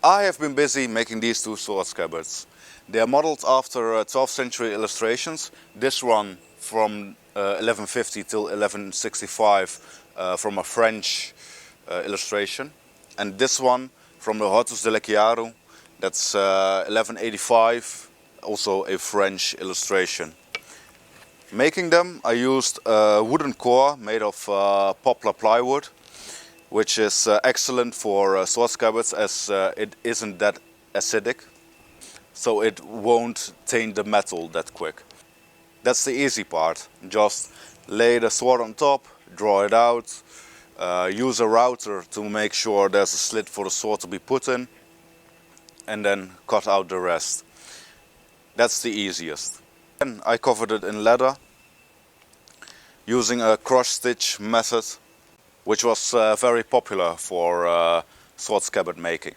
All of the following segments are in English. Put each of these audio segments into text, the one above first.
I have been busy making these two sword scabbards. They are modeled after 12th century illustrations. This one from 1150 till 1165 from a French illustration. And this one from the Hortus de Lecchiaru, that's 1185, also a French illustration. Making them, I used a wooden core made of poplar plywood, which is excellent for sword scabbards as it isn't that acidic, so it won't taint the metal that quick. That's the easy part. Just lay the sword on top, draw it out, use a router to make sure there's a slit for the sword to be put in, and then cut out the rest. That's the easiest. And I covered it in leather using a cross stitch method, which was very popular for sword scabbard making.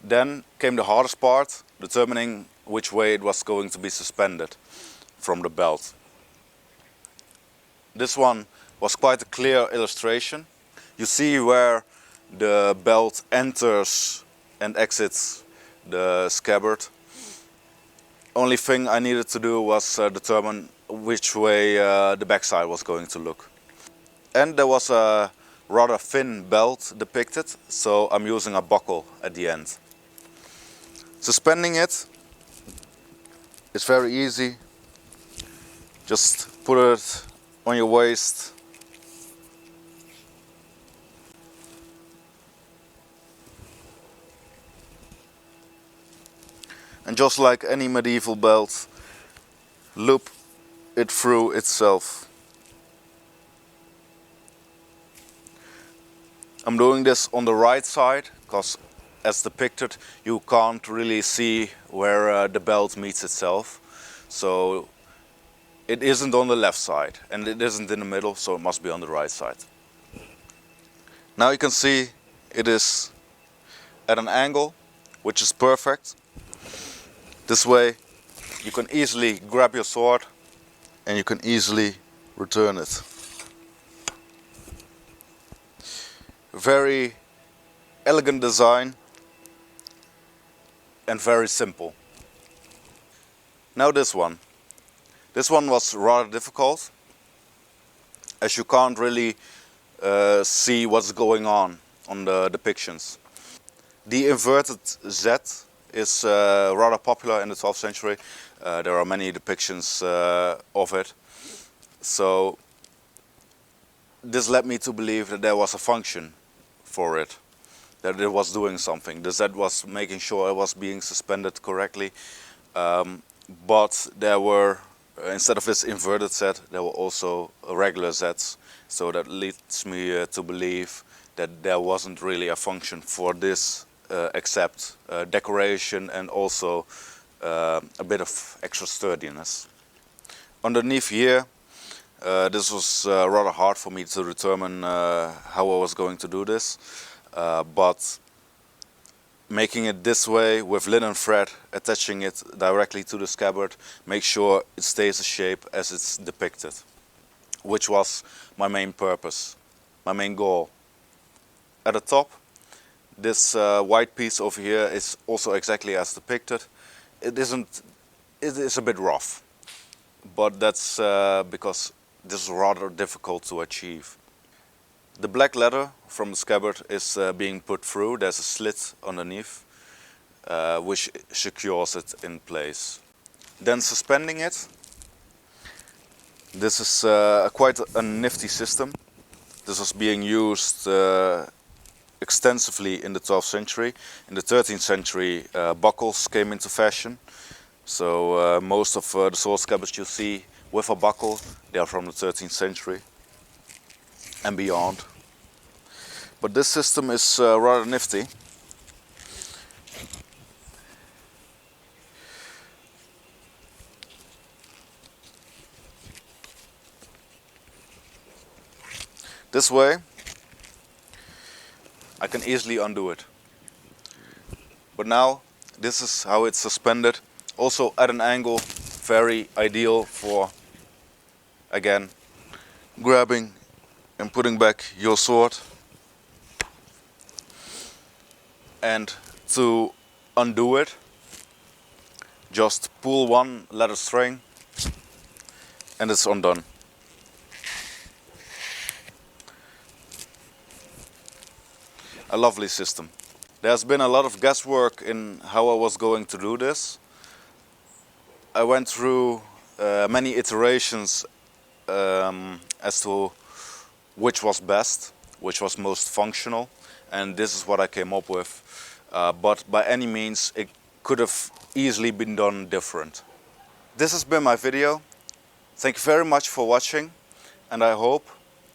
Then came the hardest part, determining which way it was going to be suspended from the belt. This one was quite a clear illustration. You see where the belt enters and exits the scabbard. Only thing I needed to do was determine which way the backside was going to look. And there was a rather thin belt depicted, so I'm using a buckle at the end. Suspending it is very easy. Just put it on your waist. And just like any medieval belt, loop it through itself. I'm doing this on the right side because, as depicted, you can't really see where the belt meets itself. So it isn't on the left side and it isn't in the middle, so it must be on the right side. Now you can see it is at an angle, which is perfect. This way you can easily grab your sword and you can easily return it. Very elegant design and very simple. Now this one. This one was rather difficult, as you can't really see what's going on the depictions. The inverted Z is rather popular in the 12th century. There are many depictions of it. So this led me to believe that there was a function for it, that it was doing something. The Z was making sure it was being suspended correctly, but there were, instead of this inverted Z, there were also regular Zs. So that leads me to believe that there wasn't really a function for this except decoration and also a bit of extra sturdiness. Underneath here, this was rather hard for me to determine how I was going to do this, but making it this way with linen thread, attaching it directly to the scabbard, make sure it stays the shape as it's depicted, which was my main purpose, my main goal. At the top, this white piece over here is also exactly as depicted. It is a bit rough, but that's because this is rather difficult to achieve. The black leather from the scabbard is being put through. There's a slit underneath which secures it in place. Then suspending it. This is quite a nifty system. This was being used extensively in the 12th century. In the 13th century buckles came into fashion. So most of the sword scabbards you see with a buckle, they are from the 13th century and beyond. But this system is rather nifty. This way I can easily undo it. But now this is how it's suspended, also at an angle, very ideal for, again, grabbing and putting back your sword and To undo it, just pull one leather string and it's undone. A lovely system. There's been a lot of guesswork in how I was going to do this. I went through many iterations as to which was best, which was most functional, and this is what I came up with. But by any means, it could have easily been done different. This has been my video. Thank you very much for watching, and I hope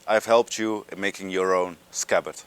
I've helped you in making your own scabbard.